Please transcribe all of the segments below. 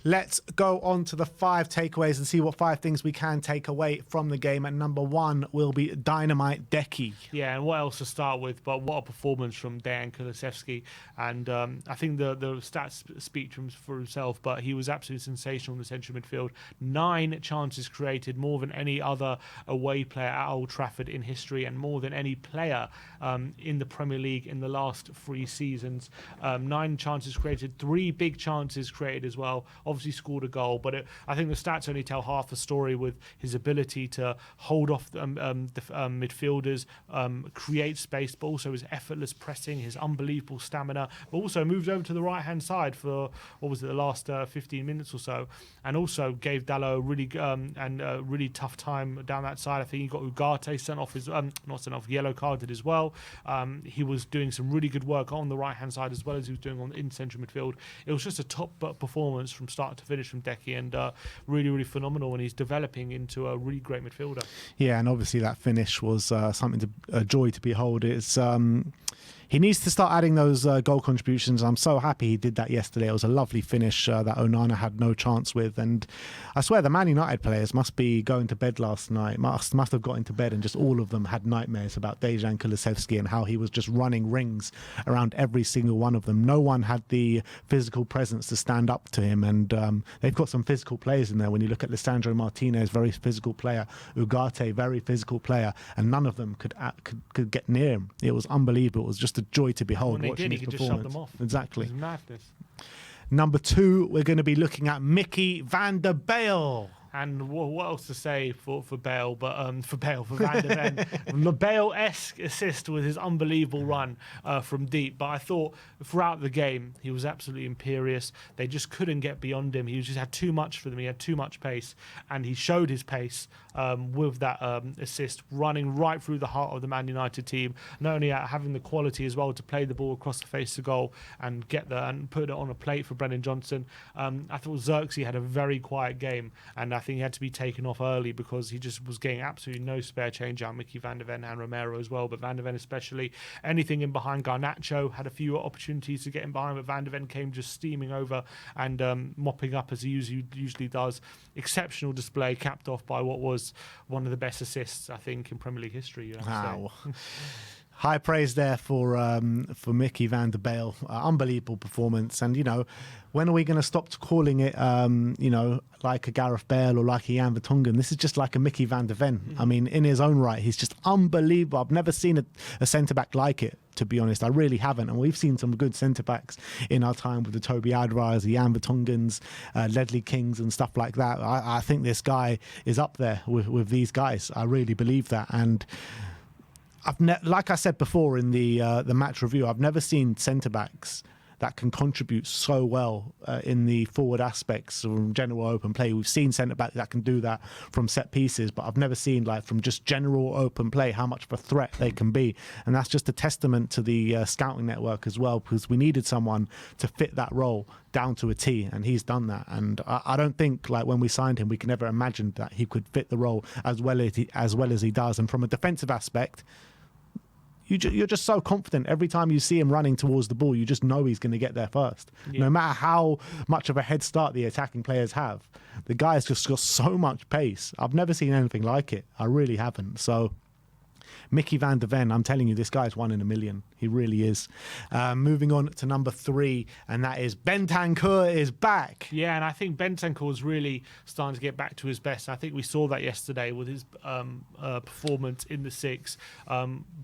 Let's go on to the 5 takeaways and see what 5 things we can take away from the game. And number 1 will be Dynamite deki. Yeah, and what else to start with? But what a performance from Dejan Kulusevski. And I think the stats speak for himself, but he was absolutely sensational in the central midfield. 9 chances created, more than any other away player at Old Trafford in history, and more than any player in the Premier League in the last 3 seasons. 9 chances created, 3 big chances created as well. Obviously scored a goal, but I think the stats only tell half the story with his ability to hold off the midfielders, create space, but also his effortless pressing, his unbelievable stamina, but also moved over to the right-hand side for, what was it, the last 15 minutes or so, and also gave Dalot a really tough time down that side. I think he got Ugarte sent off, not sent off, yellow carded as well. He was doing some really good work on the right-hand side as well as he was doing in central midfield. It was just a top performance from start to finish from Deki, and really phenomenal, and he's developing into a really great midfielder. Yeah, and obviously that finish was a joy to behold. It's he needs to start adding those goal contributions. I'm so happy he did that yesterday. It was a lovely finish that Onana had no chance with, and I swear the Man United players must be going to bed last night, must have got into bed, and just all of them had nightmares about Dejan Kulusevski and how he was just running rings around every single one of them. No one had the physical presence to stand up to him, and they've got some physical players in there. When you look at Lisandro Martinez, very physical player, Ugarte, very physical player, and none of them could get near him. It was unbelievable. It was just a joy to behold watching his performance. Just shut them off. Exactly. It was madness. Number 2, we're going to be looking at Mickey van der BALE. And what else to say for Bale, but for Van der Ven. The Bale-esque assist with his unbelievable run from deep. But I thought throughout the game, he was absolutely imperious. They just couldn't get beyond him. He just had too much for them. He had too much pace. And he showed his pace with that assist, running right through the heart of the Man United team. Not only having the quality as well to play the ball across the face of goal and put it on a plate for Brennan Johnson. I thought Xerxes had a very quiet game, and I think he had to be taken off early because he just was getting absolutely no spare change out. Mickey van der Ven and Romero as well, but Van der Ven especially. Anything in behind, Garnacho had a few opportunities to get in behind, but Van der Ven came just steaming over and mopping up as he usually does. Exceptional display, capped off by what was one of the best assists, I think, in Premier League history. Wow. High praise there for Mickey van der BALE. Unbelievable performance. And, when are we going to stop calling it, like a Gareth Bale or like a Jan Vertonghen? This is just like a Mickey van der Ven. I mean, in his own right, he's just unbelievable. I've never seen a centre-back like it, to be honest. I really haven't. And we've seen some good centre-backs in our time with the Toby Alderweireld, the Jan Vertonghen's, Ledley Kings and stuff like that. I think this guy is up there with these guys. I really believe that. And like I said before in the match review, I've never seen centre-backs that can contribute so well in the forward aspects from general open play. We've seen centre-backs that can do that from set pieces, but I've never seen, like, from just general open play, how much of a threat they can be. And that's just a testament to the scouting network as well, because we needed someone to fit that role down to a T, and he's done that. And I don't think, like, when we signed him, we could never imagine that he could fit the role as well as he does. And from a defensive aspect, you're just so confident. Every time you see him running towards the ball, you just know he's going to get there first. Yeah. No matter how much of a head start the attacking players have, the guy's just got so much pace. I've never seen anything like it. I really haven't. So Mickey van der Ven, I'm telling you, this guy's 1 in a million. He really is. Moving on to number 3, and that is Bentancur is back. Yeah, and I think Bentancur is really starting to get back to his best. I think we saw that yesterday with his performance in the 6.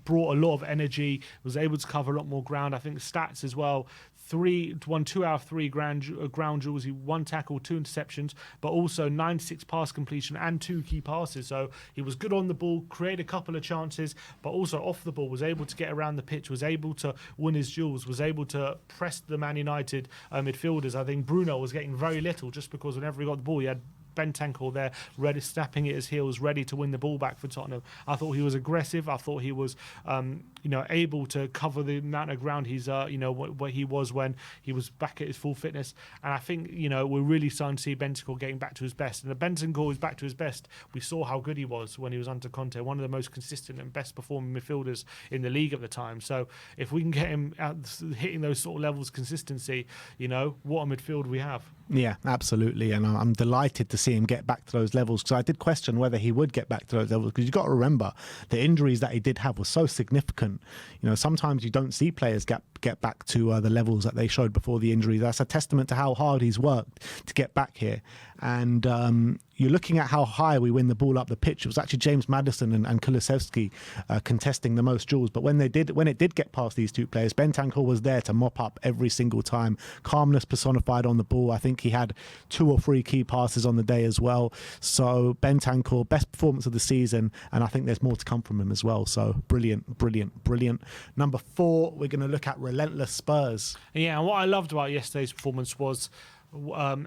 Brought a lot of energy, was able to cover a lot more ground. I think stats as well. Won 2 out of 3 ground duels. He 1 tackle, 2 interceptions, but also 96 pass completion and 2 key passes. So he was good on the ball, created a couple of chances, but also off the ball was able to get around the pitch, was able to win his duels, was able to press the Man United midfielders. I think Bruno was getting very little just because whenever he got the ball, he had Bentancur there, ready, snapping at his heels, ready to win the ball back for Tottenham. I thought he was aggressive. I thought he was, able to cover the amount of ground he's, where he was when he was back at his full fitness. And I think, we're really starting to see Bentancur getting back to his best. And the Bentancur is back to his best. We saw how good he was when he was under Conte, one of the most consistent and best performing midfielders in the league at the time. So if we can get him hitting those sort of levels of consistency, what a midfield we have. Yeah, absolutely. And I'm delighted to see him get back to those levels, because I did question whether he would get back to those levels, because you've got to remember the injuries that he did have were so significant. You know, sometimes you don't see players get back to the levels that they showed before the injury. That's a testament to how hard he's worked to get back here. And you're looking at how high we win the ball up the pitch. It was actually James Maddison and Kulusevski contesting the most duels. But when it did get past these two players, Bentancur was there to mop up every single time. Calmness personified on the ball. I think he had 2 or 3 key passes on the day as well. So Bentancur, best performance of the season, and I think there's more to come from him as well. So brilliant, brilliant, brilliant. Number 4, we're going to look at Relentless Spurs. Yeah, and what I loved about yesterday's performance was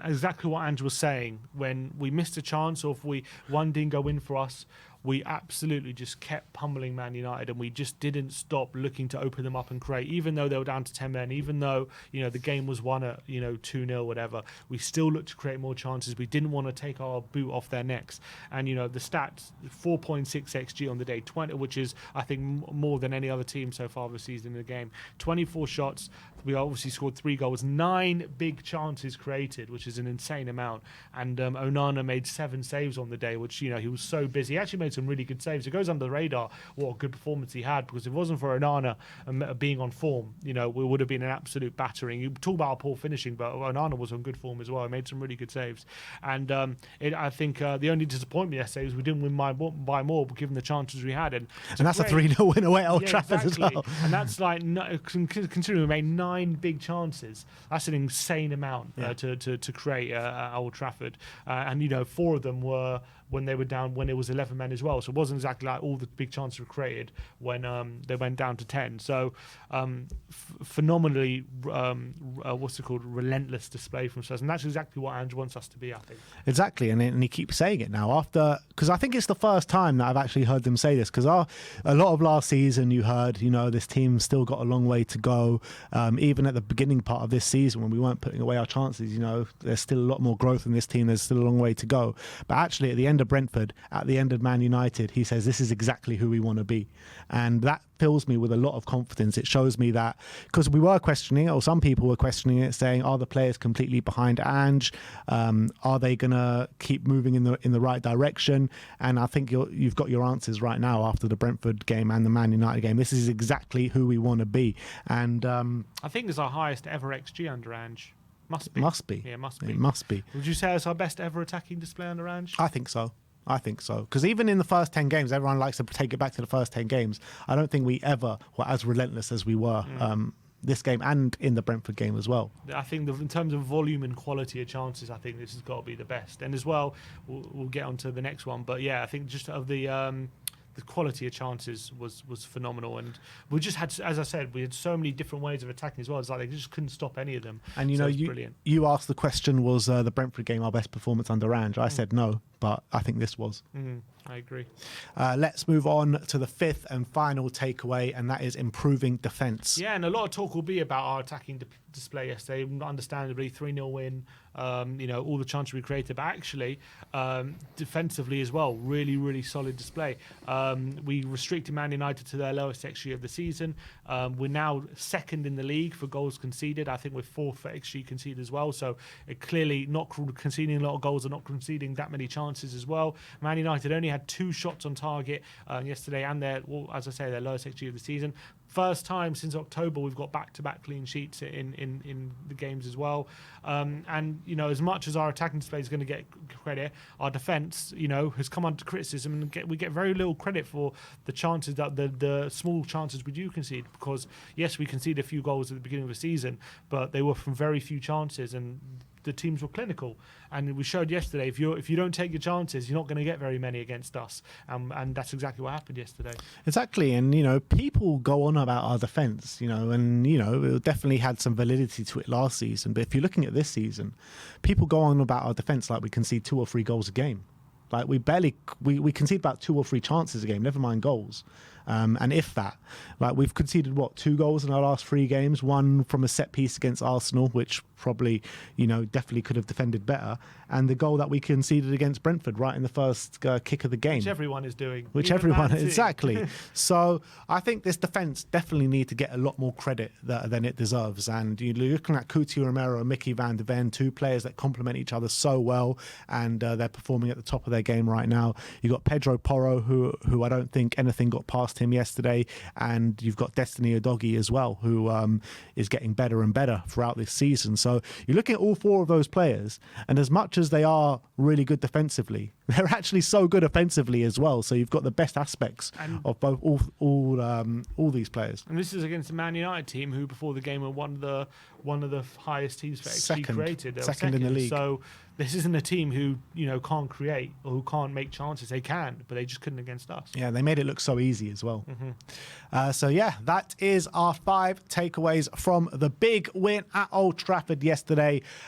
exactly what Andrew was saying. When we missed a chance, or if one didn't go in for us, we absolutely just kept pummeling Man United, and we just didn't stop looking to open them up and create. Even though they were down to 10 men, even though the game was won at 2-0, whatever, we still looked to create more chances. We didn't want to take our boot off their necks. And the stats: 4.6 xG on the day, 20, which is I think more than any other team so far this season in the game. 24 shots. We obviously scored 3 goals, 9 big chances created, which is an insane amount. And Onana made 7 saves on the day, which he was so busy. He actually made some really good saves. It goes under the radar what a good performance he had, because if it wasn't for Onana being on form, we would have been an absolute battering. You talk about poor finishing, but Onana was on good form as well. He made some really good saves. And I think the only disappointment yesterday was we didn't win by more, given the chances we had. And that's a 3-0 win away at Old Trafford exactly. as well. And that's considering we made 9 big chances, that's an insane amount to create at Old Trafford. And 4 of them were when they were down, when it was 11 men as well. So it wasn't exactly like all the big chances were created when they went down to 10. So phenomenally, relentless display from Spurs. And that's exactly what Ange wants us to be, I think. Exactly. And he keeps saying it now because I think it's the first time that I've actually heard them say this, because a lot of last season you heard, this team still got a long way to go. Even at the beginning part of this season when we weren't putting away our chances, there's still a lot more growth in this team. There's still a long way to go. But actually at the end of Brentford, at the end of Man United, he says this is exactly who we want to be. And that fills me with a lot of confidence. It shows me that, because we were questioning it, or some people were questioning it, saying, are the players completely behind Ange? Are they going to keep moving in the right direction? And I think you've got your answers right now after the Brentford game and the Man United game. This is exactly who we want to be. And I think it's our highest ever XG under Ange. Must be. Yeah, must be. It must be. Would you say it's our best ever attacking display under Ange? I think so. Because even in the first 10 games, everyone likes to take it back to the first 10 games. I don't think we ever were as relentless as we were this game and in the Brentford game as well. I think in terms of volume and quality of chances, I think this has got to be the best. And as well, we'll get on to the next one. But yeah, I think just of the quality of chances was phenomenal, and we just had, as I said, we had so many different ways of attacking as well. It's like they just couldn't stop any of them. And brilliant. You asked the question, was the Brentford game our best performance under Ange? I said no, but I think this was. I agree. Let's move on to the 5th and final takeaway, and that is improving defence. Yeah, and a lot of talk will be about our attacking display yesterday. Understandably, 3-0 win, all the chances we created, but actually defensively as well, really, really solid display. We restricted Man United to their lowest XG of the season. We're now 2nd in the league for goals conceded. I think we're 4th for XG conceded as well. So clearly not conceding a lot of goals and not conceding that many chances as well. Man United only had 2 shots on target yesterday, and as I say, their lowest XG of the season. First time since October we've got back-to-back clean sheets in the games as well. And as much as our attacking display is going to get credit, our defence has come under criticism, and we get very little credit for the chances that the small chances we do concede, because yes, we conceded a few goals at the beginning of the season, but they were from very few chances, and the teams were clinical. And we showed yesterday, if you don't take your chances, you're not going to get very many against us. And that's exactly what happened yesterday. Exactly. And, people go on about our defence, and, it definitely had some validity to it last season. But if you're looking at this season, people go on about our defence like we concede 2 or 3 goals a game. Like we concede about 2 or 3 chances a game, never mind goals. And if that, like we've conceded, 2 goals in our last 3 games, one from a set piece against Arsenal, which probably, definitely could have defended better. And the goal that we conceded against Brentford right in the first kick of the game. Which everyone is doing. Which Even everyone, Man City. exactly. So I think this defence definitely need to get a lot more credit than it deserves. And you're looking at Coutinho Romero and Mickey van de Ven, 2 players that complement each other so well, and they're performing at the top of their game right now. You've got Pedro Porro, who I don't think anything got past him yesterday, and you've got Destiny Udogie as well, who is getting better and better throughout this season. So you're looking at all 4 of those players, and as much as they are really good defensively, they're actually so good offensively as well. So you've got the best aspects of both all these players. And this is against a Man United team who, before the game, were one of the highest teams for XG created. Second in the league. So this isn't a team who can't create or who can't make chances. They can, but they just couldn't against us. Yeah, they made it look so easy as well. So yeah, that is our 5 takeaways from the big win at Old Trafford yesterday.